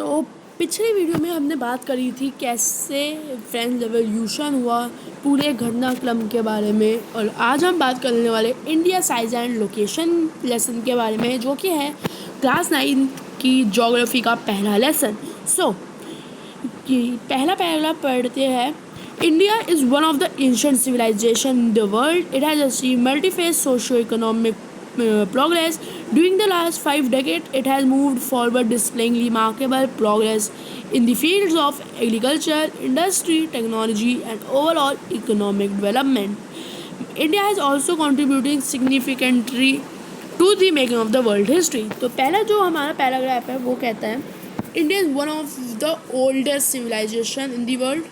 तो पिछली वीडियो में हमने बात करी थी कैसे फ्रेंच रेवोल्यूशन हुआ पूरे घटनाक्रम के बारे में, और आज हम बात करने वाले India size and location lesson के बारे में, जो कि है क्लास 9 की ज्योग्राफी का पहला लेसन। पहला पैराग्राफ पढ़ते हैं। India is one of the ancient civilization in the world. It has achieved multi-phase socio-economic progress. During the last 5 decades, it has moved forward, displaying remarkable progress in the fields of agriculture, industry, technology, and overall economic development. India has also contributed significantly to the making of the world history. तो पहला जो हमारा paragraph है वो कहता है, India is one of the oldest civilisation in the world.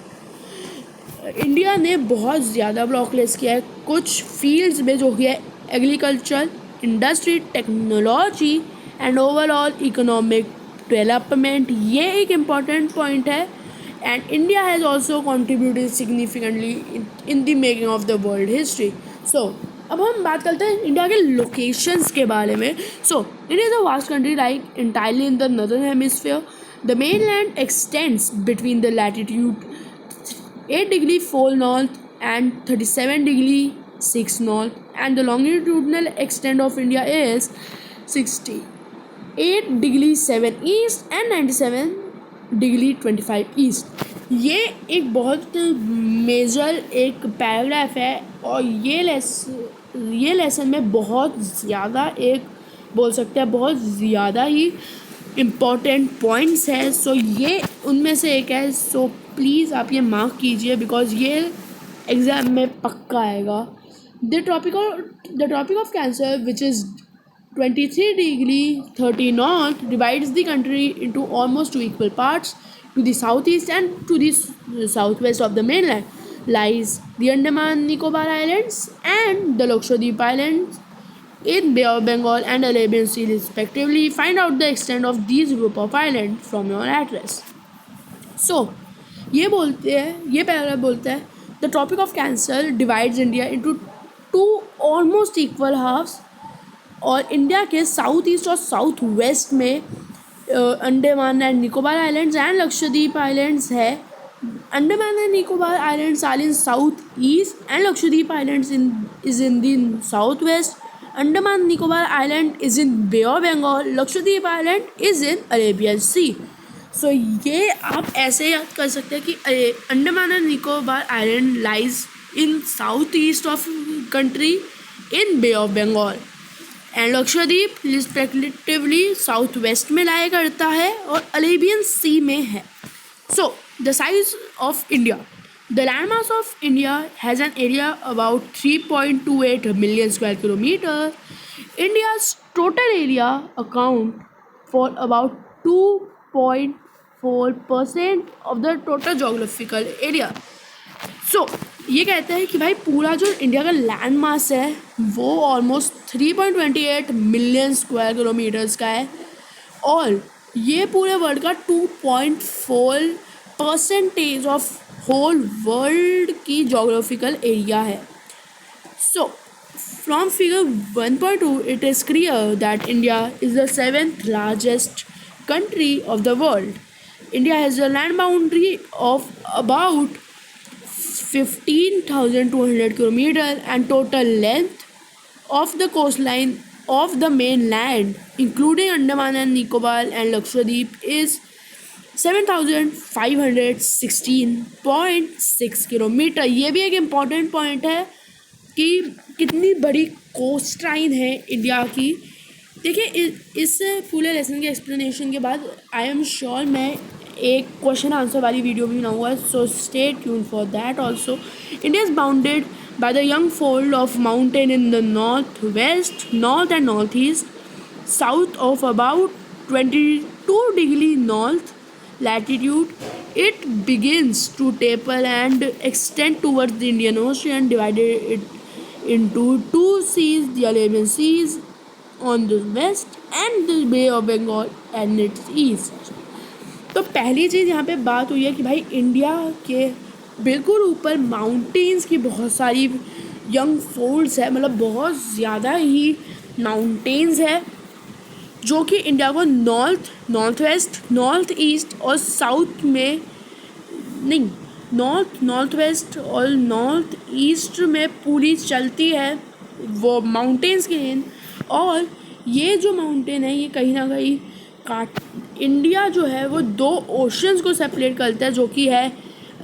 India ने बहुत ज़्यादा प्रोग्रेस किया है कुछ फील्ड्स में, जो कि है agriculture, industry, technology and overall economic development. ये एक इम्पॉर्टेंट पॉइंट है। And India has also contributed significantly in the making of the world history. So अब हम बात करते हैं इंडिया के लोकेशंस के बारे में। So India is a vast country like entirely in the northern hemisphere. The mainland extends between the latitude 8 degree 4 north and 37 degree 6 north, and the longitudinal extent of India is 68 degree 7 east and 97 degree 25 east. ये एक बहुत major एक paragraph है, और ये lesson में बहुत ज़्यादा एक बोल सकते हैं बहुत ज़्यादा ही इम्पॉर्टेंट पॉइंट्स है। सो ये उनमें से एक है। सो प्लीज़ आप ये मार्क कीजिए, बिकॉज ये एग्ज़ाम में पक्का आएगा। The tropic of cancer which is 23 degree 30 north divides the country into almost 2 equal parts. To the southeast and to the southwest of the mainland lies the Andaman Nicobar Islands and the Lakshadweep Islands in Bay of Bengal and Arabian Sea respectively. Find out the extent of these group of islands from your address. So ये paragraph बोलते हैं, the tropic of cancer divides India into 2 almost equal halves, और India के south east और south west में Andaman and Nicobar islands and Lakshadweep islands है। Andaman and Nicobar islands are in south east and Lakshadweep islands is in the south west. Andaman Nicobar island is in bay of Bengal, Lakshadweep island is in Arabian Sea. So ये आप ऐसे याद कर सकते हैं कि Andaman and Nicobar island lies in south east of country in bay of Bengal, and Lakshadweep respectively south west में लाया करता है और अरेबियन सी में है। So the size of India, the landmass of India has an area about 3.28 million square kilometers. India's total area account for about 2.4% of the total geographical area. सो ये कहते हैं कि भाई पूरा जो इंडिया का लैंड मास है वो ऑलमोस्ट 3.28 मिलियन स्क्वायर किलोमीटर्स का है, और ये पूरे वर्ल्ड का 2.4% ऑफ होल वर्ल्ड की जोग्राफिकल एरिया है। So from figure 1.2 it is clear that India is the 7th largest country of the world. India has a land boundary of about 15,200 kilometers, and total length of the coastline of the mainland, including Andaman and Nicobar and Lakshadweep, is 7,516.6 kilometre. ये भी एक important point है कि कितनी बड़ी coast line है India की। देखिए इस पूरे लेसन के एक्सप्लेनेशन के बाद आई एम श्योर मैं एक क्वेश्चन आंसर वाली वीडियो भी बनाऊंगा, so stay tune for that also. India is bounded by the young fold of mountain in the north west, north and north east, south of about 22 degree north latitude. It begins to taper and extend towards the Indian Ocean, divided it into 2 seas, the Arabian Seas on the west and the Bay of Bengal and its east. तो पहली चीज़ यहाँ पे बात हुई है कि भाई India के बिल्कुल ऊपर माउंटेन्स की बहुत सारी यंग फोल्ड्स है, मतलब बहुत ज़्यादा ही माउंटेन्स है, जो कि इंडिया को north, north west, north east और साउथ में, नहीं, नॉर्थ, नॉर्थ वेस्ट और नॉर्थ ईस्ट में पूरी चलती है वो माउंटेन्स की रेंज। और ये जो माउंटेन है ये कहीं ना कहीं काट इंडिया जो है वो दो ओशंस को सेपरेट करता है, जो कि है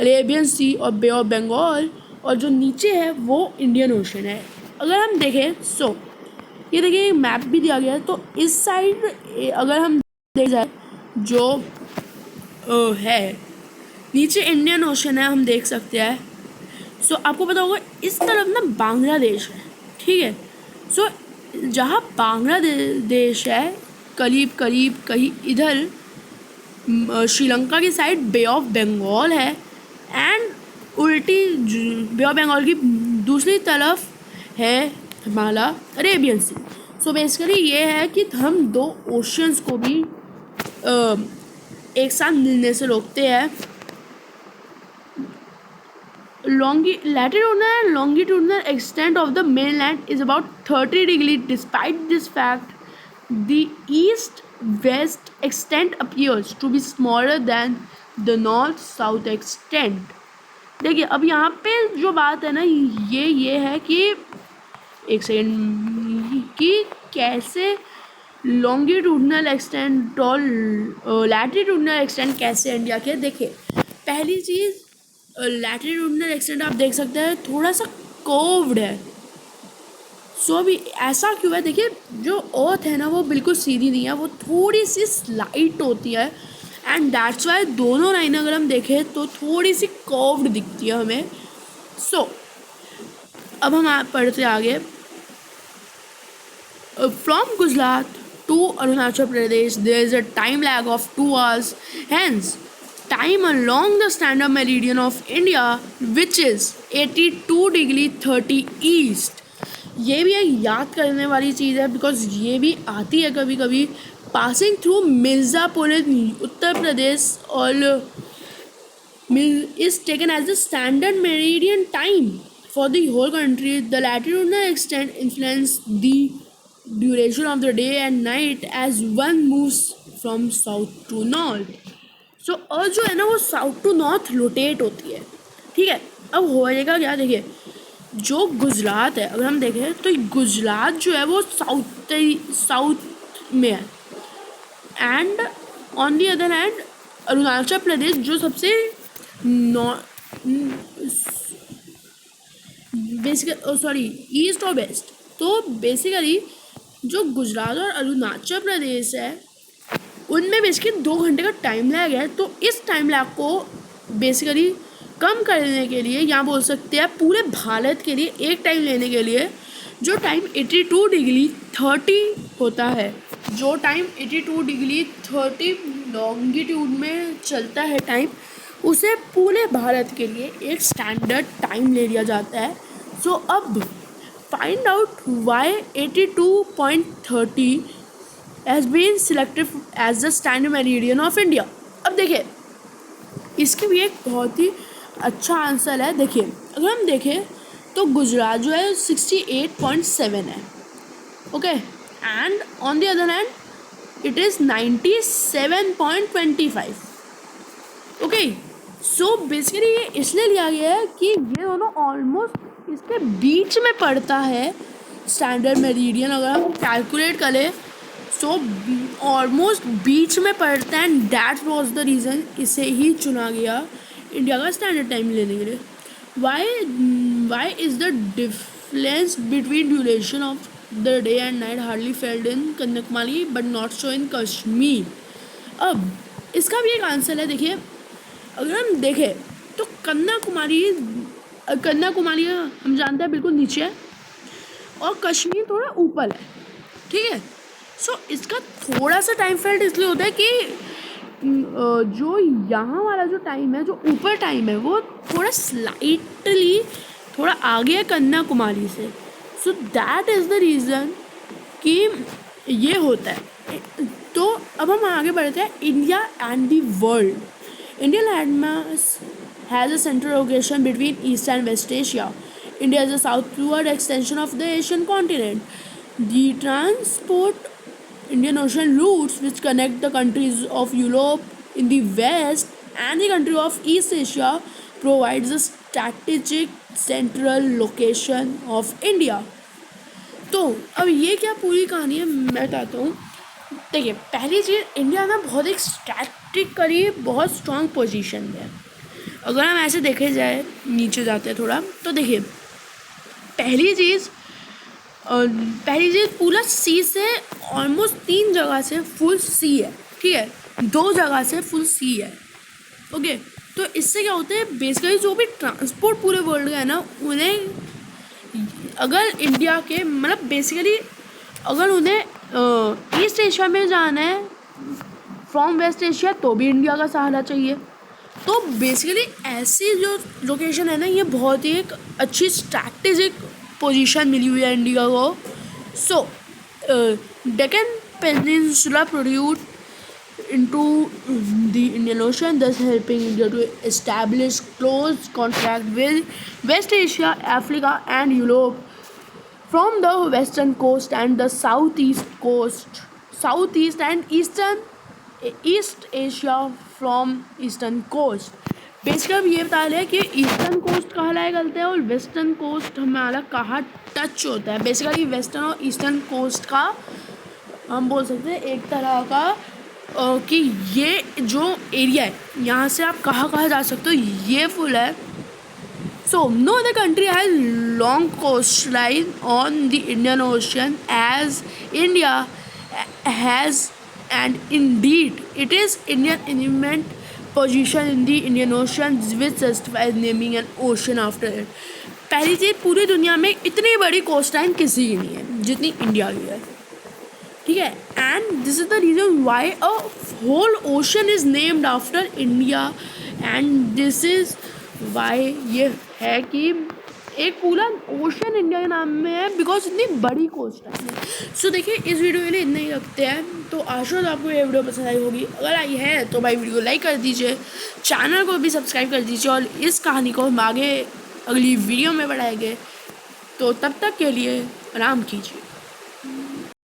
अरेबियन सी और बे ऑफ बंगाल, और जो नीचे है वो इंडियन ओशन है। अगर हम देखें सो ये देखिए मैप भी दिया गया है, तो इस साइड अगर हम देख जाए जो है नीचे इंडियन ओशन है, हम देख सकते हैं। सो आपको पता होगा इस तरफ ना बांग्लादेश है, ठीक है। सो जहाँ बांग्लादेश है करीब करीब कहीं इधर श्रीलंका की साइड बे ऑफ बंगाल है, एंड उल्टी बे ऑफ बंगाल की दूसरी तरफ है हमारा अरेबियन सी। सो बेसिकली ये है कि हम दो ओशंस को भी एक साथ मिलने से रोकते हैं। Latitudinal and longitudinal extent of the mainland is about 30 degrees. Despite this fact, the east-west extent appears to be smaller than the north-south extent. देखिए अब यहाँ पे जो बात है ना ये है कि एक सेकेंड कि कैसे लॉन्गिट्यूडनल एक्सटेंट और लैटिट्यूडनल एक्सटेंट कैसे इंडिया के। देखिए पहली चीज़ लैटिट्यूडनल एक्सटेंट आप देख सकते हैं थोड़ा सा कर्व्ड है। सो अभी ऐसा क्यों है, देखिए जो अर्थ है ना वो बिल्कुल सीधी नहीं है, वो थोड़ी सी स्लाइट होती है, एंड दैट्स वाई दोनों लाइनें अगर हम देखें तो थोड़ी सी कर्व्ड दिखती है हमें। सो अब हम पढ़ते आगे। From Gujarat to Arunachal Pradesh there is a time lag of 2 hours, hence time along the standard meridian of India which is 82 degree 30 east। ये भी एक याद करने वाली चीज़ है बिकॉज ये भी आती है कभी कभी। पासिंग थ्रू मिर्ज़ापुर इन उत्तर प्रदेश और is taken as the standard meridian time for the whole country. The latitudinal extent influence the duration of the day and night as one moves from south to north। सो अर्थ जो है ना वो south to north rotate होती है, ठीक है। अब होएगा क्या, देखिए जो गुजरात है अगर हम देखें तो गुजरात जो है वो साउथ में है, and on the other hand Arunachal Pradesh जो सबसे ईस्ट और वेस्ट। तो बेसिकली जो गुजरात और अरुणाचल प्रदेश है उनमें बेसिकली 2 घंटे का टाइम लैग है। तो इस टाइम लैग को बेसिकली कम करने के लिए या बोल सकते हैं पूरे भारत के लिए एक टाइम लेने के लिए जो टाइम 82 डिग्री 30 होता है, जो टाइम 82 डिग्री 30 लॉन्गिट्यूड में चलता है टाइम, उसे पूरे भारत के लिए एक स्टैंडर्ड टाइम ले लिया जाता है। सो अब find out why 82.30 has been selected as the standard meridian of India। अब देखिए इसकी भी एक बहुत ही अच्छा आंसर है। देखिए अगर हम देखें तो गुजरात जो है 68.7 है, okay, and on the other hand it is 97.25, okay. So basically ये इसलिए लिया गया है कि ये दोनों ऑलमोस्ट इसके बीच में पड़ता है स्टैंडर्ड मेरिडियन। अगर हम कैलकुलेट करें सो ऑलमोस्ट बीच में पड़ता है, and that was the reason इसे ही चुना गया इंडिया का स्टैंडर्ड टाइम लेने के लिए। Why is the difference between duration of the day and night hardly felt in Kanyakumari but not so in Kashmir. अब इसका भी एक आंसर है। देखिए अगर हम देखें तो कन्याकुमारी हम जानते हैं बिल्कुल नीचे है और कश्मीर थोड़ा ऊपर है, ठीक है। सो इसका थोड़ा सा टाइम फेल्ड इसलिए होता है कि जो यहाँ वाला जो टाइम है, जो ऊपर टाइम है, वो थोड़ा स्लाइटली थोड़ा आगे है कन्याकुमारी से। So that is the reason कि ये होता है। तो अब हम आगे बढ़ते हैं। India and the world. India landmass has a central location between east and west Asia. India is a southward extension of the Asian continent. The transport Indian Ocean routes which connect the countries of Europe in the west and the country of East Asia provides a strategic central location of India. तो अब ये क्या पूरी कहानी है मैं बताता हूँ। देखिए पहली चीज़, इंडिया ना बहुत एक स्ट्रैटेजिक करीब बहुत स्ट्रॉन्ग पोजीशन है। अगर हम ऐसे देखे जाए, नीचे जाते हैं थोड़ा, तो देखिए पहली चीज़ पूरा सी से ऑलमोस्ट 3 जगह से फुल सी है, ठीक है, 2 जगह से फुल सी है। ओके, तो इससे क्या होता है, बेसिकली जो भी ट्रांसपोर्ट पूरे वर्ल्ड का है ना, उन्हें अगर इंडिया के मतलब बेसिकली अगर उन्हें ईस्ट एशिया में जाना है फ्रॉम वेस्ट एशिया, तो भी इंडिया का सहारा चाहिए। तो बेसिकली ऐसी जो लोकेशन है ना, ये बहुत ही एक अच्छी स्ट्रैटेजिक पोजीशन मिली हुई है इंडिया को। So Deccan peninsula produce into the Indian Ocean, thus helping India to establish close contact with West Asia, Africa and Europe from the western coast and the southeast and East Asia from eastern coast. Basically अब ये बता रहे हैं कि eastern coast कहाँ लाया करता है और वेस्टर्न कोस्ट हमारा कहाँ टच होता है। बेसिकली वेस्टर्न और ईस्टर्न कोस्ट का हम बोल सकते हैं एक तरह का कि ये जो एरिया है यहाँ से आप कहाँ कहाँ जा सकते हो, ये फुल है। So no other country has long coast line on the Indian ocean as India has, and indeed it is Indian element position in the Indian ocean which justifies naming an ocean after it. पहली चीज़, पूरी दुनिया में इतनी बड़ी coast line किसी की नहीं है जितनी इंडिया की है, ठीक है। And this is the reason why a whole ocean is named after India, and this is why ये है कि एक पूरा ओशन इंडिया के नाम में है, बिकॉज इतनी बड़ी कोस्ट है। सो देखिए इस वीडियो के लिए इतना ही रखते हैं। तो आशा है आपको ये वीडियो पसंद आई होगी। अगर आई है तो भाई वीडियो को लाइक कर दीजिए, चैनल को भी सब्सक्राइब कर दीजिए, और इस कहानी को हम आगे अगली वीडियो में बढ़ाएंगे। तो तब तक के लिए आराम कीजिए।